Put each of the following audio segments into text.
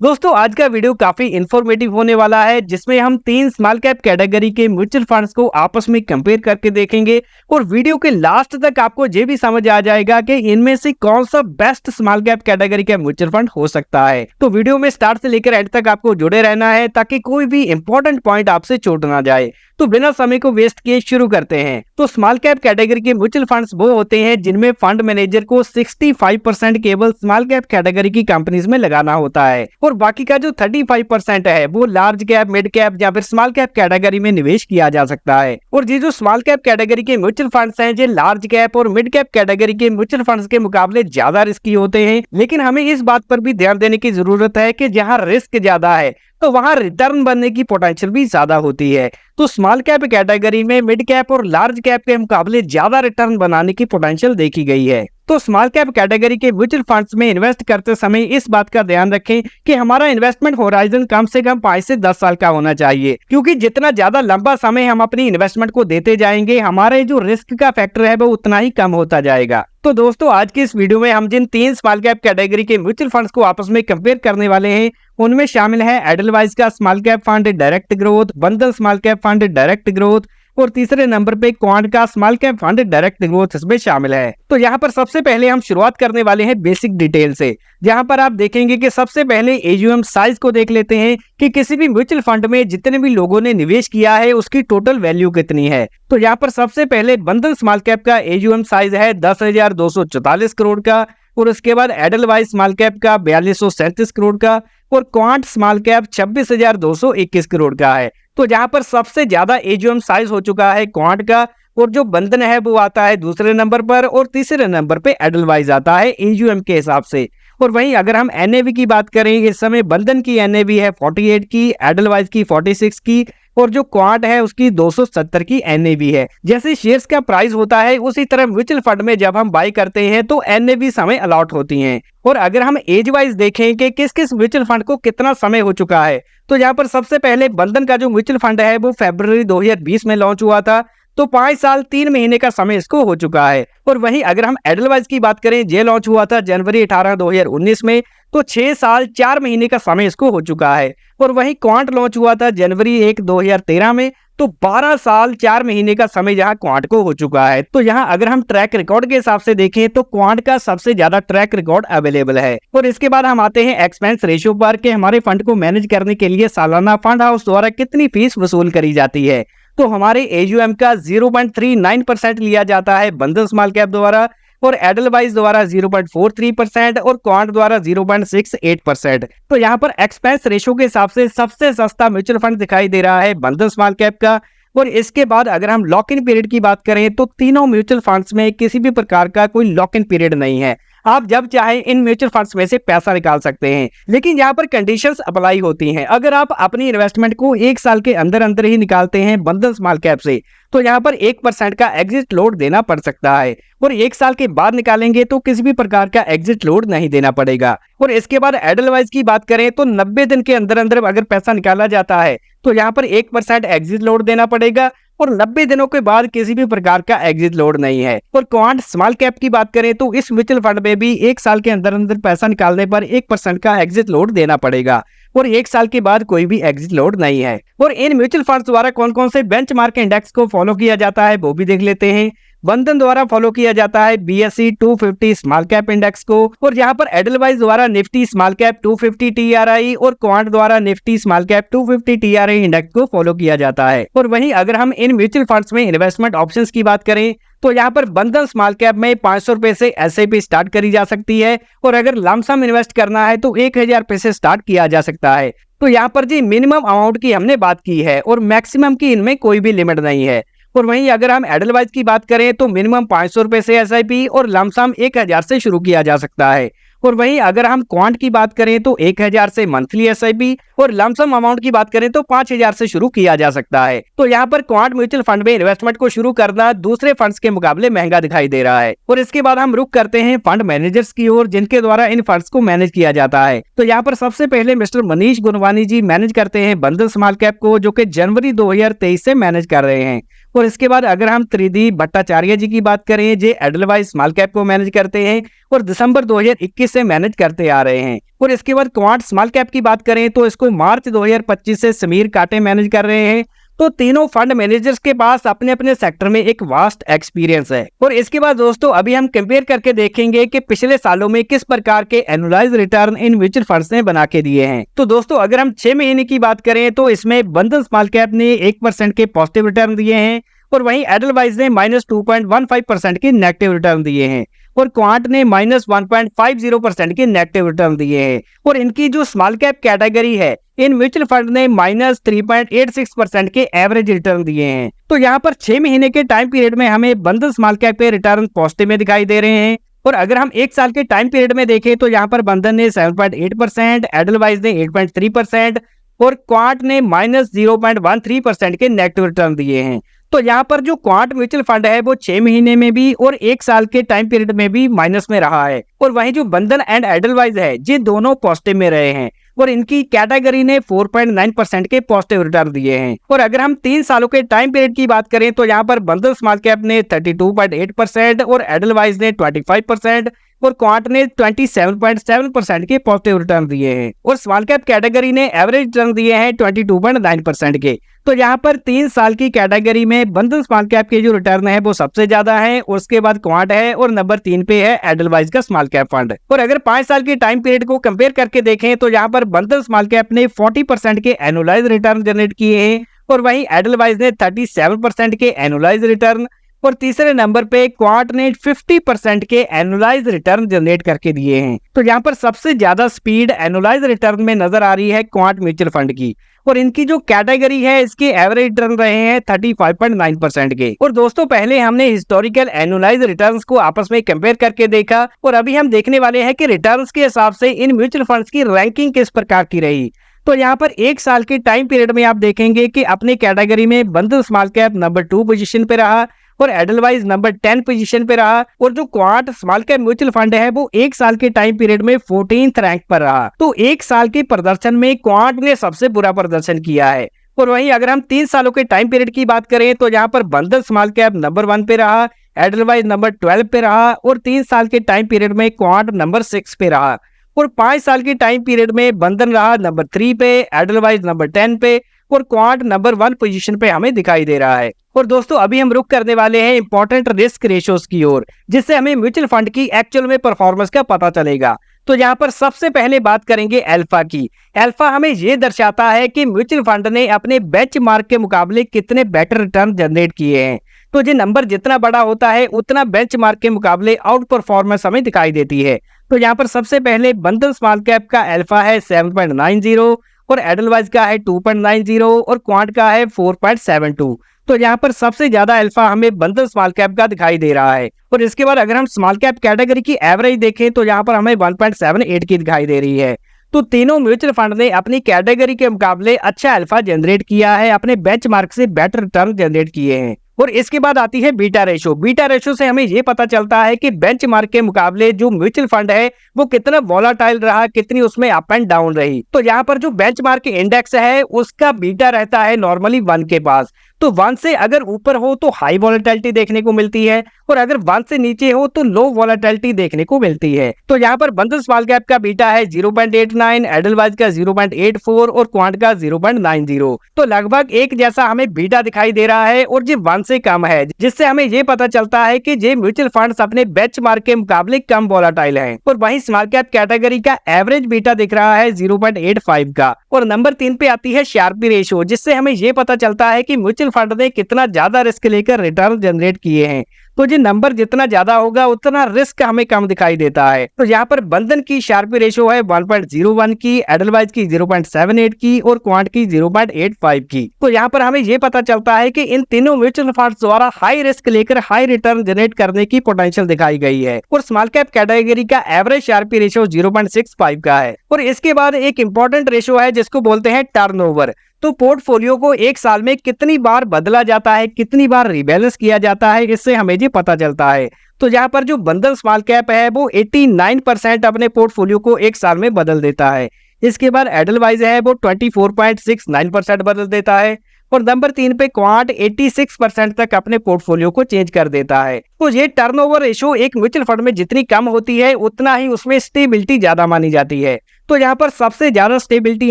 दोस्तों आज का वीडियो काफी इंफॉर्मेटिव होने वाला है, जिसमें हम 3 स्मॉल कैप कैटेगरी के म्यूचुअल फंड्स को आपस में कंपेयर करके देखेंगे और वीडियो के लास्ट तक आपको ये भी समझ आ जाएगा कि इनमें से कौन सा बेस्ट स्मॉल कैप कैटेगरी का म्यूचुअल फंड हो सकता है। तो वीडियो में स्टार्ट से लेकर एंड तक आपको जुड़े रहना है ताकि कोई भी इंपॉर्टेंट पॉइंट आपसे छूट ना जाए। तो बिना समय को वेस्ट किए शुरू करते हैं। तो स्मॉल कैप कैटेगरी के म्यूचुअल फंड्स वो होते हैं जिनमें फंड मैनेजर को 65% केवल स्मॉल कैप कैटेगरी की कंपनीज में लगाना होता है और बाकी का जो 35% है वो लार्ज कैप, मिड कैप या फिर स्मॉल कैप कैटेगरी में निवेश किया जा सकता है। और ये जो स्मॉल कैप कैटेगरी के म्यूचुअल फंड्स हैं, ये लार्ज कैप और मिड कैप कैटेगरी के म्यूचुअल फंड्स के मुकाबले ज्यादा रिस्की होते हैं, लेकिन हमें इस बात पर भी ध्यान देने की जरूरत है कि जहाँ रिस्क ज्यादा है तो वहां रिटर्न बनने की पोटेंशियल भी ज्यादा होती है। तो स्मॉल कैप कैटेगरी में मिड कैप और लार्ज कैप के मुकाबले ज्यादा रिटर्न बनाने की पोटेंशियल देखी गई है। तो स्मॉल कैप कैटेगरी के म्यूचुअल फंड्स में इन्वेस्ट करते समय इस बात का ध्यान रखें कि हमारा इन्वेस्टमेंट होराइजन कम से कम 5 से 10 साल का होना चाहिए, क्योंकि जितना ज्यादा लंबा समय हम अपनी इन्वेस्टमेंट को देते जाएंगे, हमारे जो रिस्क का फैक्टर है वो उतना ही कम होता जाएगा। तो दोस्तों आज की इस वीडियो में हम जिन 3 स्मॉल कैप कैटेगरी के म्यूचुअल फंड्स को आपस में कंपेयर करने वाले हैं, उनमें शामिल है एडलवाइज का small cap fund direct growth, Bandhan small cap fund direct growth और तीसरे नंबर पे क्वांट का small cap fund direct growth इसमें शामिल है। तो यहाँ पर सबसे पहले हम शुरुआत करने वाले हैं बेसिक डिटेल से, जहाँ पर आप देखेंगे कि सबसे पहले एयूएम साइज को देख लेते हैं कि किसी भी म्यूचुअल फंड में जितने भी लोगों ने निवेश किया है उसकी टोटल वैल्यू कितनी है। तो यहाँ पर सबसे पहले बंधन स्मॉल कैप का एयूएम साइज है 10,244 करोड़ का और उसके बाद एडलवाइज स्मॉल कैप का 4237 करोड़ का और क्वांट स्मॉल कैप 26,221 करोड़ का है। तो जहां पर सबसे ज्यादा एयूएम साइज हो चुका है क्वांट का और जो बंधन है वो आता है दूसरे नंबर पर और तीसरे नंबर पे एडलवाइज आता है एयूएम के हिसाब से। और वहीं अगर हम एनएवी की बात करें, इस समय बंधन की एनएवी है 48 की, एडलवाइज की 46 की और जो क्वांट है उसकी 270 की एनएवी है। जैसे शेयर्स का प्राइस होता है उसी तरह म्यूचुअल फंड में जब हम बाई करते हैं तो एनएवी समय अलॉट होती हैं। और अगर हम एज वाइज देखें कि किस किस म्यूचुअल फंड को कितना समय हो चुका है, तो यहाँ पर सबसे पहले बंधन का जो म्यूचुअल फंड है वो फरवरी 2020 में लॉन्च हुआ था, तो 5 साल 3 महीने का समय इसको हो चुका है। और वहीं अगर हम एडलवाइज की बात करें, ये लॉन्च हुआ था जनवरी 18 2019 में, तो 6 साल 4 महीने का समय इसको हो चुका है। और वहीं क्वांट लॉन्च हुआ था जनवरी 1 2013 में, तो 12 साल 4 महीने का समय यहाँ क्वांट को हो चुका है। तो यहाँ अगर हम ट्रैक रिकॉर्ड के हिसाब से देखें तो क्वांट का सबसे ज्यादा ट्रैक रिकॉर्ड अवेलेबल है। और इसके बाद हम आते हैं एक्सपेंस रेशियो पर कि हमारे फंड को मैनेज करने के लिए सालाना फंड हाउस द्वारा कितनी फीस वसूल करी जाती है। तो हमारे एयूएम का 0.39% लिया जाता है बंधन स्मॉल कैप द्वारा और एडलवाइज द्वारा 0.43% और क्वांट द्वारा 0.68%। तो यहाँ पर एक्सपेंस रेशियो के हिसाब से सबसे सस्ता म्यूचुअल फंड दिखाई दे रहा है बंधन स्मॉल कैप का। और इसके बाद अगर हम लॉक इन पीरियड की बात करें तो तीनों म्यूचुअल फंड्स में किसी भी प्रकार का कोई लॉक इन पीरियड नहीं है, आप जब चाहे इन म्यूचुअल फंड्स में से पैसा निकाल सकते हैं। लेकिन यहाँ पर कंडीशंस अप्लाई होती हैं। अगर आप अपनी इन्वेस्टमेंट को 1 साल के अंदर अंदर ही निकालते हैं बंधन स्मॉल कैप से, तो यहाँ पर 1% का एग्जिट लोड देना पड़ सकता है और 1 साल के बाद निकालेंगे तो किसी भी प्रकार का एग्जिट लोड नहीं देना पड़ेगा। और इसके बाद एडलवाइज की बात करें तो 90 दिन के अंदर अंदर अगर पैसा निकाला जाता है तो यहाँ पर 1% एग्जिट लोड देना पड़ेगा और 90 दिनों के बाद किसी भी प्रकार का एग्जिट लोड नहीं है। और क्वांट स्मॉल कैप की बात करें तो इस म्यूचुअल फंड में भी 1 साल के अंदर अंदर पैसा निकालने पर 1% का एग्जिट लोड देना पड़ेगा और 1 साल के बाद कोई भी एग्जिट लोड नहीं है। और इन म्यूचुअल फंड्स द्वारा कौन कौन से बेंचमार्क इंडेक्स को फॉलो किया जाता है वो भी देख लेते हैं। बंधन द्वारा फॉलो किया जाता है BSE 250 स्मॉल कैप इंडेक्स को और यहाँ पर एडलवाइज द्वारा निफ्टी स्मॉल कैप 250 TRI और क्वांट द्वारा Nifty small cap 250 TRI index को फॉलो किया जाता है। और वहीं अगर हम इन म्यूचुअल फंड्स में इन्वेस्टमेंट ऑप्शंस की बात करें तो यहाँ पर बंधन स्मॉल कैप में 500 रुपए से SIP स्टार्ट करी जा सकती है और अगर लमसम इन्वेस्ट करना है तो 1000 रुपए से स्टार्ट किया जा सकता है। तो यहाँ पर जी मिनिमम अमाउंट की हमने बात की है और मैक्सिमम की इनमें कोई भी लिमिट नहीं है। और वहीं अगर हम एडलवाइज की बात करें तो मिनिमम 500 रुपए से SIP और लमसम 1000 से शुरू किया जा सकता है। और वहीं अगर हम क्वांट की बात करें तो 1000 से मंथली SIP और लमसम अमाउंट की बात करें तो 5000 से शुरू किया जा सकता है। तो यहाँ पर क्वांट म्यूचुअल फंड में इन्वेस्टमेंट को शुरू करना दूसरे फंड्स के मुकाबले महंगा दिखाई दे रहा है। और इसके बाद हम रुक करते हैं फंड मैनेजर्स की ओर जिनके द्वारा इन फंड्स को मैनेज किया जाता है। तो यहाँ पर सबसे पहले मिस्टर मनीष गुनवानी जी मैनेज करते हैं बंधन स्मॉल कैप को, जो कि जनवरी 2023 से मैनेज कर रहे हैं। और इसके बाद अगर हम त्रिदी भट्टाचार्य जी की बात करें, जो एडलवाइज स्मॉल कैप को मैनेज करते हैं और दिसंबर 2021 से मैनेज करते आ रहे हैं। और इसके बाद क्वांट स्मॉल कैप की बात करें तो इसको मार्च 2025 से समीर काटे मैनेज कर रहे हैं। तो तीनों फंड मैनेजर्स के पास अपने अपने सेक्टर में एक वास्ट एक्सपीरियंस है। और इसके बाद दोस्तों अभी हम कंपेयर करके देखेंगे कि पिछले सालों में किस प्रकार के annualise return in mutual funds ने बना के दिए हैं। तो दोस्तों अगर हम 6 महीने की बात करें तो इसमें बंधन स्मॉल कैप ने 1% के पॉजिटिव रिटर्न दिए हैं और वहीं एडलवाइज ने -2.15% के नेगेटिव रिटर्न दिए हैं और क्वांट ने -1.50% के नेगेटिव रिटर्न दिए हैं। और इनकी जो स्मॉल कैप कैटेगरी है, इन म्यूचुअल फंड ने -3.86% के एवरेज रिटर्न दिए हैं। तो यहाँ पर 6 महीने के टाइम पीरियड में हमें बंधन स्मॉल कैप के रिटर्न पॉजिटिव में दिखाई दे रहे हैं। और अगर हम 1 साल के टाइम पीरियड में देखें तो यहाँ पर बंधन ने 7.8%, एडलवाइज ने 8.3% और क्वांट ने -0.13% के नेगेटिव रिटर्न दिए हैं। तो यहाँ पर जो क्वांट म्यूचुअल फंड है वो 6 महीने में भी और 1 साल के टाइम पीरियड में भी माइनस में रहा है और वहीं जो बंधन एंड एडलवाइज है ये दोनों पॉजिटिव में रहे हैं और इनकी कैटेगरी ने 4.9% के पॉजिटिव रिटर्न दिए हैं। और अगर हम 3 सालों के टाइम पीरियड की बात करें तो यहाँ पर बंधन स्मॉल कैप ने 32.8% और एडलवाइज ने 25% और क्वांट ने 27.7% के पॉजिटिव रिटर्न दिए हैं और स्मॉल कैप कैटेगरी ने एवरेज रिटर्न दिए हैं 22.9% के। तो यहाँ पर 3 साल की कैटेगरी में बंधन स्मॉल कैप के जो रिटर्न है वो सबसे ज्यादा है, उसके बाद क्वांट है और नंबर 3 पे है एडलवाइज का स्मॉल कैप फंड। और अगर 5 साल के टाइम पीरियड को कंपेयर करके देखें तो यहाँ पर बंधन स्मॉल कैप ने 40% के एनुअलाइज रिटर्न जनरेट किए हैं और वहीं एडलवाइज ने 37% के एनुअलाइज रिटर्न और तीसरे नंबर पे क्वांट ने 50% के एनुअलाइज रिटर्न जनरेट करके दिए हैं। तो यहाँ पर सबसे ज्यादा स्पीड एनुअलाइज रिटर्न में नजर आ रही है क्वांट म्यूचुअल फंड की और इनकी जो कैटेगरी है इसके एवरेज रिटर्न रहे हैं 35.9% के। और दोस्तों पहले हमने हिस्टोरिकल एनुअलाइज रिटर्न्स को आपस में कंपेयर करके देखा और अभी हम देखने वाले हैं कि रिटर्न्स के हिसाब से इन म्यूचुअल फंड्स की रैंकिंग किस प्रकार की रही। तो यहाँ पर 1 साल के टाइम पीरियड में आप देखेंगे कि अपने कैटेगरी में बंधन स्मॉल कैप नंबर 2 पोजीशन पे रहा और एडलवाइज नंबर 10 पोजीशन पे रहा और जो quant small cap mutual fund है वो 1 साल के टाइम पीरियड में 14th रैंक पर रहा। तो 1 साल के प्रदर्शन में क्वांट ने सबसे बुरा प्रदर्शन किया है। और वहीं अगर हम 3 सालों के टाइम पीरियड की बात करें तो यहाँ पर बंधन स्मॉल कैप नंबर 1 पे रहा, एडलवाइज नंबर 12 पे रहा और 3 साल के टाइम पीरियड में क्वांट नंबर 6 पे रहा और 5 साल के टाइम पीरियड में बंधन रहा नंबर 3 पे, एडलवाइज नंबर 10 पे और क्वांट नंबर 1 पोजीशन पे हमें दिखाई दे रहा है। और दोस्तों अभी हम रुक करने वाले हैं इंपॉर्टेंट रिस्क रेशियोज की ओर, जिससे हमें म्यूचुअल फंड की एक्चुअल में परफॉर्मेंस का पता चलेगा। तो यहाँ पर सबसे पहले बात करेंगे अल्फा की। अल्फा हमें ये दर्शाता है कि म्यूचुअल फंड ने अपने बेंचमार्क के मुकाबले कितने बेटर रिटर्न जनरेट किए हैं। तो ये नंबर जितना बड़ा होता है उतना बेंचमार्क के मुकाबले आउट परफॉर्मेंस हमें दिखाई देती है। तो यहाँ पर सबसे पहले बंधन स्मॉल कैप का अल्फा है 7.90 और एडलवाइज का है 2.90 और क्वांट का है 4.72। तो यहाँ पर सबसे ज्यादा अल्फा हमें बंधन स्मॉल कैप का दिखाई दे रहा है। और इसके बाद अगर हम स्मॉल कैप कैटेगरी की एवरेज देखें तो यहाँ पर हमें 1.78 की दिखाई दे रही है। तो तीनों म्यूचुअल फंड ने अपनी कैटेगरी के मुकाबले अच्छा अल्फा जनरेट किया है, अपने बेंचमार्क से बेटर रिटर्न जनरेट किए हैं। और इसके बाद आती है बीटा रेशो। बीटा रेशो से हमें ये पता चलता है कि बेंचमार्क के मुकाबले जो म्यूचुअल फंड है वो कितना वोलाटाइल रहा, कितनी उसमें अप एंड डाउन रही। तो यहाँ पर जो बेंचमार्क इंडेक्स है उसका बीटा रहता है नॉर्मली 1 के पास। तो 1 से अगर ऊपर हो तो हाई वोलेटिलिटी देखने को मिलती है और अगर 1 से नीचे हो तो लो वोलेटिलिटी देखने को मिलती है। तो यहाँ पर बंधन स्मॉल कैप का बीटा है 0.89, एडलवाइज का 0.84 और क्वांट का 0.90। तो लगभग एक जैसा हमें बीटा दिखाई दे रहा है और ये 1 से कम है, जिससे हमें ये पता चलता है कि ये म्यूचुअल फंड्स अपने बेंचमार्क के मुकाबले कम वोलेटाइल हैं। और वहीं स्मॉल कैप कैटेगरी का एवरेज बीटा दिख रहा है 0.85 का। और नंबर 3 पे आती है शार्पी रेशो, जिससे हमें ये पता चलता है कि म्यूचुअल फंड ने कितना ज्यादा रिस्क लेकर रिटर्न जनरेट किए हैं। तो ये नंबर जितना ज्यादा होगा उतना रिस्क हमें कम दिखाई देता है। तो यहाँ पर बंधन की शार्पी रेशो है 1.01 की, एडलवाइज की 0.78 की और क्वांट की 0.85 की। तो यहाँ पर हमें ये पता चलता है कि इन तीनों म्यूचुअल फंड्स द्वारा हाई रिस्क लेकर हाई रिटर्न जनरेट करने की पोटेंशियल दिखाई गई है। और स्मॉल कैप कैटेगरी का एवरेज शार्पी रेशो 0.65 का है। और इसके बाद एक इंपॉर्टेंट रेशो है जिसको बोलते हैं टर्नओवर। तो पोर्टफोलियो को 1 साल में कितनी बार बदला जाता है, कितनी बार रिबैलेंस किया जाता है, इससे हमें ये पता चलता है। तो यहाँ पर जो बंधन स्मॉल कैप है वो 89% अपने पोर्टफोलियो को 1 साल में बदल देता है। इसके बाद एडलवाइज है वो 24.69% बदल देता है और नंबर 3 पे क्वांट 86% तक अपने पोर्टफोलियो को चेंज कर देता है। तो ये टर्नओवर रेशो एक म्यूचुअल फंड में जितनी कम होती है उतना ही उसमें स्टेबिलिटी ज्यादा मानी जाती है। तो यहाँ पर सबसे ज्यादा स्टेबिलिटी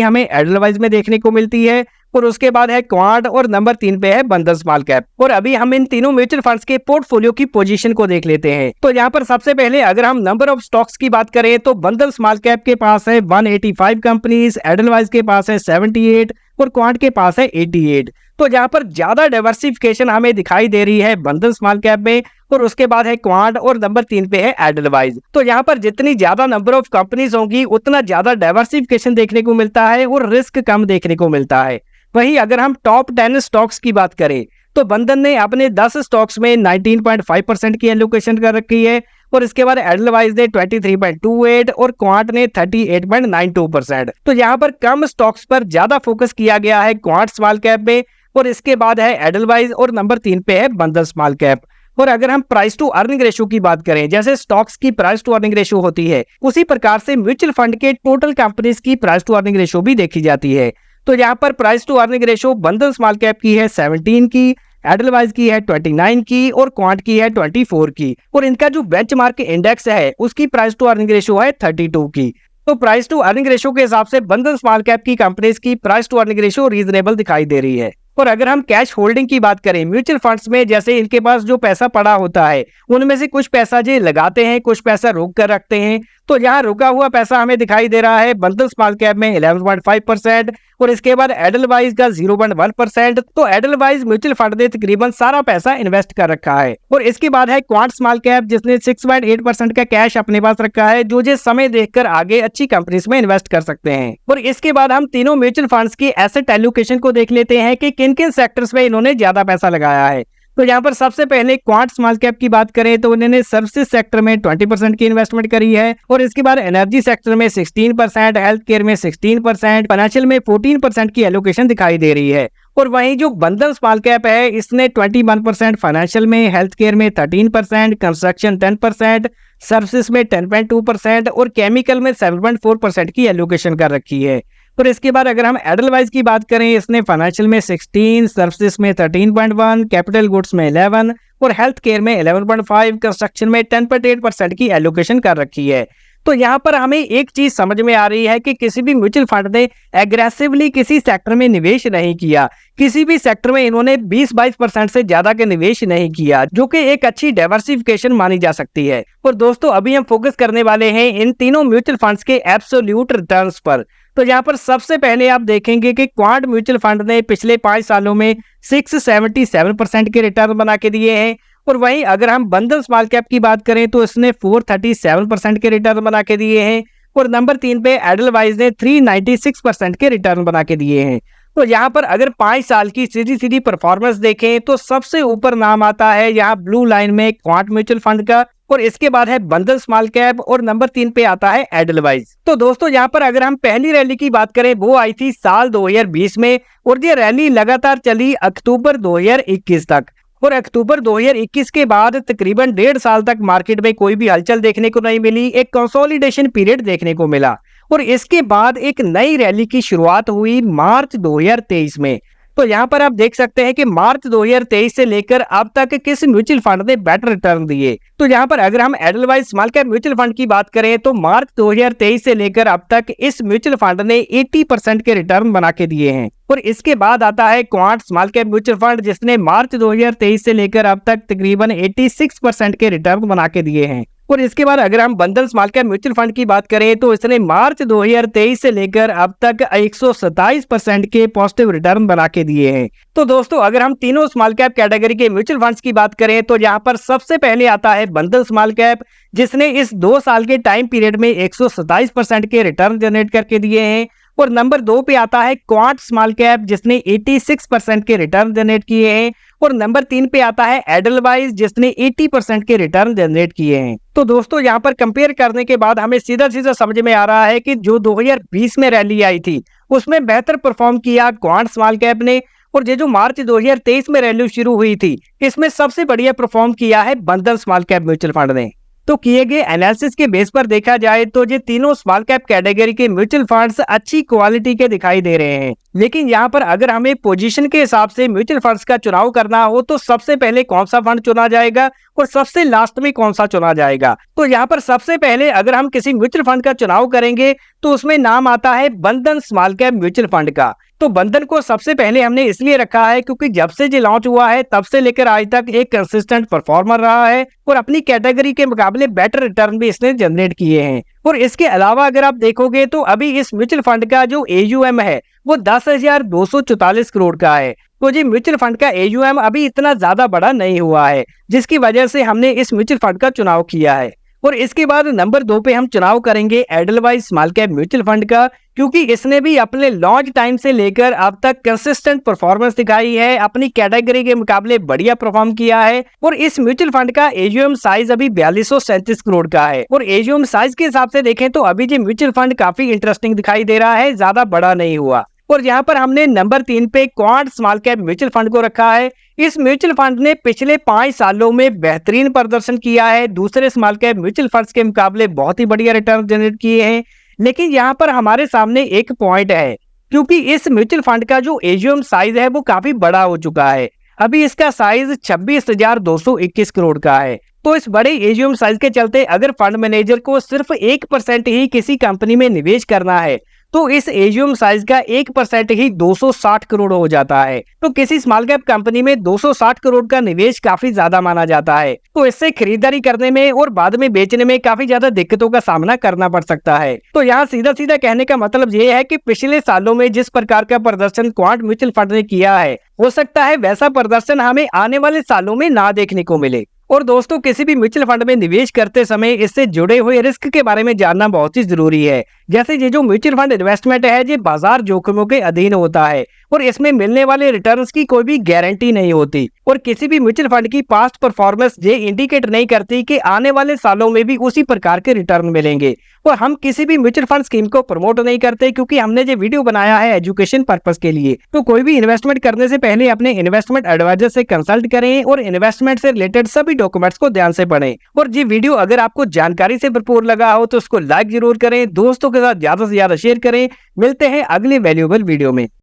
हमें एडलवाइज में देखने को मिलती है और उसके बाद है क्वांट और नंबर 3 पे है बंधन स्मॉल कैप। और अभी हम इन तीनों म्यूचुअल फंड्स के पोर्टफोलियो की पोजीशन को देख लेते हैं। तो यहाँ पर सबसे पहले अगर हम नंबर ऑफ स्टॉक्स की बात करें तो बंधन स्मॉल कैप के पास है 185 कंपनीज, एडलवाइज के पास है 78 और क्वांट के पास है 88। तो यहाँ पर ज्यादा डाइवर्सिफिकेशन हमें दिखाई दे रही है बंधन स्मॉल कैप में और उसके बाद है क्वांट और नंबर 3 पे है एडलवाइज। तो यहाँ पर जितनी ज्यादा नंबर ऑफ कंपनीज होंगी उतना ज्यादा डाइवर्सिफिकेशन देखने को मिलता है और रिस्क कम देखने को मिलता है। वहीं अगर हम टॉप 10 स्टॉक्स की बात करें तो बंधन ने अपने 10 स्टॉक्स में 19.5% की एलोकेशन कर रखी है और इसके बाद एडलवाइज ने 23.28 और क्वांट ने 38.92%। तो यहाँ पर कम स्टॉक्स पर ज्यादा फोकस किया गया है क्वांट स्मॉल कैप में और इसके बाद है एडलवाइज और नंबर 3 पे है बंधन स्मॉल कैप। और अगर हम प्राइस टू अर्निंग रेशियो की बात करें, जैसे स्टॉक्स की प्राइस टू अर्निंग रेशियो होती है उसी प्रकार से म्यूचुअल फंड के टोटल कंपनीज की प्राइस टू अर्निंग रेशियो भी देखी जाती है। तो यहाँ पर प्राइस टू अर्निंग रेशियो बंधन स्मॉल कैप की है 17 की, एडलवाइज की है 29 की और क्वांट की है 24 की और इनका जो बेंचमार्क इंडेक्स है उसकी प्राइस टू अर्निंग रेशियो है 32 की। तो प्राइस टू अर्निंग रेशियो के हिसाब से बंधन स्मॉल कैप की कंपनीज की price to earning ratio reasonable दिखाई दे रही है। और अगर हम कैश होल्डिंग की बात करें म्यूचुअल फंड्स में, जैसे इनके पास जो पैसा पड़ा होता है उनमें से कुछ पैसा जो लगाते हैं कुछ पैसा रोक कर रखते हैं। तो यहाँ रुका हुआ पैसा हमें दिखाई दे रहा है बंधन स्मॉल कैप में 11.5% और इसके बाद एडलवाइज का 0.1%। तो एडलवाइज म्यूचुअल फंड ने तकरीबन सारा पैसा इन्वेस्ट कर रखा है। और इसके बाद है क्वांट स्मॉल कैप जिसने 6.8% का कैश अपने पास रखा है जो समय देखकर आगे अच्छी कंपनीज में इन्वेस्ट कर सकते हैं। और इसके बाद हम तीनों म्यूचुअल फंड्स की एसेट एलोकेशन को देख लेते हैं कि किन किन सेक्टर्स में इन्होंने ज्यादा पैसा लगाया है। तो यहाँ पर सबसे पहले क्वांट स्मॉल कैप की बात करें तो उन्होंने सर्विसेज सेक्टर में 20% की इन्वेस्टमेंट करी है और इसके बाद एनर्जी सेक्टर में 16%, हेल्थ केयर में 16%, फाइनेंशियल में 14% की एलोकेशन दिखाई दे रही है। और वहीं जो बंधन स्मॉल कैप है इसने 21%, फाइनेंशियल में, हेल्थ केयर में 13%, कंस्ट्रक्शन 10%, सर्विसेज में 10.2% और केमिकल में 7.4% की एलोकेशन कर रखी है। और इसके बाद अगर हम एडलवाइज की बात करें इसने फाइनेंशियल में 16, सर्विसेज में 13.1, कैपिटल गुड्स में 11 और हेल्थ केयर में 11.5, कंस्ट्रक्शन में 10.8% की एलोकेशन कर रखी है। तो यहाँ पर हमें एक चीज समझ में आ रही है कि किसी भी म्यूचुअल फंड ने एग्रेसिवली किसी सेक्टर में निवेश नहीं किया, किसी भी सेक्टर में इन्होंने 20-22% से ज्यादा का निवेश नहीं किया, जो कि एक अच्छी डाइवर्सिफिकेशन मानी जा सकती है। और दोस्तों अभी हम फोकस करने वाले हैं इन तीनों म्यूचुअल फंड्स के एब्सोल्यूट रिटर्न्स पर। तो यहाँ पर सबसे पहले आप देखेंगे कि क्वांट म्यूचुअल फंड ने पिछले 5 सालों में 677% के रिटर्न बना के दिए हैं। और वहीं अगर हम बंधन स्मॉल कैप की बात करें तो इसने 437% के रिटर्न बना के दिए हैं और नंबर 3 पे एडलवाइज ने 396% के रिटर्न बना के दिए हैं। तो यहाँ पर अगर 5 साल की सीधी परफॉर्मेंस देखें तो सबसे ऊपर नाम आता है यहाँ ब्लू लाइन में क्वांट म्यूचुअल फंड का और इसके बाद है बंधन स्मॉल कैप और नंबर 3 पे आता है एडलवाइज। तो दोस्तों यहाँ पर अगर हम पहली रैली की बात करें वो आई थी साल 2020 में और ये रैली लगातार चली अक्टूबर 2021 तक। और अक्टूबर 2021 के बाद तकरीबन 1.5 साल तक मार्केट में कोई भी हलचल देखने को नहीं मिली, एक कंसोलिडेशन पीरियड देखने को मिला और इसके बाद एक नई रैली की शुरुआत हुई मार्च 2023 में। तो यहाँ पर आप देख सकते हैं कि मार्च 2023 से लेकर अब तक किस म्यूचुअल फंड ने बेटर रिटर्न दिए। तो यहाँ पर अगर हम Edelweiss small cap mutual fund की बात करें तो मार्च 2023 से लेकर अब तक इस म्यूचुअल फंड ने 80% के रिटर्न बना के दिए हैं। और इसके बाद आता है quant small cap mutual fund जिसने मार्च 2023 से लेकर अब तक तकरीबन 86% के रिटर्न बना के दिए हैं। और इसके बाद अगर हम बंधन स्मॉल कैप म्यूचुअल फंड की बात करें तो इसने मार्च 2023 से लेकर अब तक 127% के पॉजिटिव रिटर्न बना के दिए हैं। तो दोस्तों अगर हम तीनों स्मॉल कैप कैटेगरी के म्यूचुअल फंड्स की बात करें तो यहाँ पर सबसे पहले आता है बंधन स्मॉल कैप जिसने इस 2 साल के टाइम पीरियड में 127% के रिटर्न जनरेट करके दिए हैं। और नंबर 2 पे आता है क्वांट स्मॉल कैप जिसने 86% के रिटर्न जनरेट किए हैं। और नंबर 3 पे आता है एडलवाइज जिसने 80% के रिटर्न जनरेट किए हैं। तो दोस्तों यहाँ पर कंपेयर करने के बाद हमें सीधा समझ में आ रहा है कि जो 2020 में रैली आई थी उसमें बेहतर परफॉर्म किया क्वांट स्मॉल कैप ने और ये जो मार्च 2023 में रैली शुरू हुई थी इसमें सबसे बढ़िया परफॉर्म किया है बंधन स्मॉल कैप म्यूचुअल फंड ने। तो किए गए एनालिसिस के बेस पर देखा जाए तो ये तीनों स्मॉल कैप कैटेगरी के म्यूचुअल फंड्स अच्छी क्वालिटी के दिखाई दे रहे हैं। लेकिन यहाँ पर अगर हमें पोजीशन के हिसाब से म्यूचुअल फंड्स का चुनाव करना हो तो सबसे पहले कौन सा फंड चुना जाएगा और सबसे लास्ट में कौन सा चुना जाएगा। तो यहाँ पर सबसे पहले अगर हम किसी म्यूचुअल फंड का चुनाव करेंगे तो उसमें नाम आता है बंधन स्मॉल कैप म्यूचुअल फंड का। तो बंधन को सबसे पहले हमने इसलिए रखा है क्योंकि जब से ये लॉन्च हुआ है तब से लेकर आज तक एक कंसिस्टेंट परफॉर्मर रहा है और अपनी कैटेगरी के मुकाबले बेटर रिटर्न भी इसने जनरेट किए हैं। और इसके अलावा अगर आप देखोगे तो अभी इस म्यूचुअल फंड का जो AUM है वो 10,244 करोड़ का है। तो ये म्यूचुअल फंड का AUM अभी इतना ज्यादा बड़ा नहीं हुआ है, जिसकी वजह से हमने इस म्यूचुअल फंड का चुनाव किया है। और इसके बाद नंबर 2 पे हम चुनाव करेंगे Edelweiss small cap mutual fund का, क्योंकि इसने भी अपने लॉन्च टाइम से लेकर अब तक कंसिस्टेंट परफॉर्मेंस दिखाई है, अपनी कैटेगरी के मुकाबले बढ़िया परफॉर्म किया है। और इस म्यूचुअल फंड का AUM साइज अभी 4237 करोड़ का है। और AUM साइज के हिसाब से देखें तो अभी ये म्यूचुअल फंड काफी इंटरेस्टिंग दिखाई दे रहा है, ज्यादा बड़ा नहीं हुआ। और यहाँ पर हमने नंबर 3 पे quant small cap mutual fund को रखा है। इस म्यूचुअल फंड ने पिछले 5 सालों में बेहतरीन प्रदर्शन किया है, दूसरे स्मॉल कैप म्यूचुअल फंड्स के मुकाबले बहुत ही बढ़िया रिटर्न जनरेट किए हैं। लेकिन यहाँ पर हमारे सामने एक पॉइंट है, क्योंकि इस म्यूचुअल फंड का जो AUM साइज है वो काफी बड़ा हो चुका है। अभी इसका साइज 26,221 करोड़ का है। तो इस बड़े AUM साइज के चलते अगर फंड मैनेजर को सिर्फ 1% ही किसी कंपनी में निवेश करना है तो इस AUM साइज का 1% ही 260 करोड़ हो जाता है। तो किसी स्मॉल कैप कंपनी में 260 करोड़ का निवेश काफी ज्यादा माना जाता है। तो इससे खरीदारी करने में और बाद में बेचने में काफी ज्यादा दिक्कतों का सामना करना पड़ सकता है। तो यहाँ सीधा सीधा कहने का मतलब ये है कि पिछले सालों में जिस प्रकार का प्रदर्शन क्वांट म्यूचुअल फंड ने किया है, हो सकता है वैसा प्रदर्शन हमें आने वाले सालों में ना देखने को मिले। और दोस्तों, किसी भी म्यूचुअल फंड में निवेश करते समय इससे जुड़े हुए रिस्क के बारे में जानना बहुत ही जरूरी है। जैसे ये जो म्यूचुअल फंड इन्वेस्टमेंट है ये बाजार जोखिमों के अधीन होता है और इसमें मिलने वाले रिटर्न्स की कोई भी गारंटी नहीं होती। और किसी भी म्यूचुअल फंड की पास्ट परफॉर्मेंस ये इंडिकेट नहीं करती कि आने वाले सालों में भी उसी प्रकार के रिटर्न मिलेंगे। और हम किसी भी म्यूचुअल फंड स्कीम को प्रमोट नहीं करते, क्योंकि हमने ये वीडियो बनाया है एजुकेशन पर्पस के लिए। तो कोई भी इन्वेस्टमेंट करने से पहले अपने इन्वेस्टमेंट एडवाइजर से कंसल्ट करें और इन्वेस्टमेंट से रिलेटेड सभी डॉक्यूमेंट्स को ध्यान से पढ़ें। और ये वीडियो अगर आपको जानकारी से भरपूर लगा हो तो उसको लाइक जरूर करें, दोस्तों के साथ ज्यादा से ज्यादा शेयर करें। मिलते हैं अगले वैल्यूएबल वीडियो में।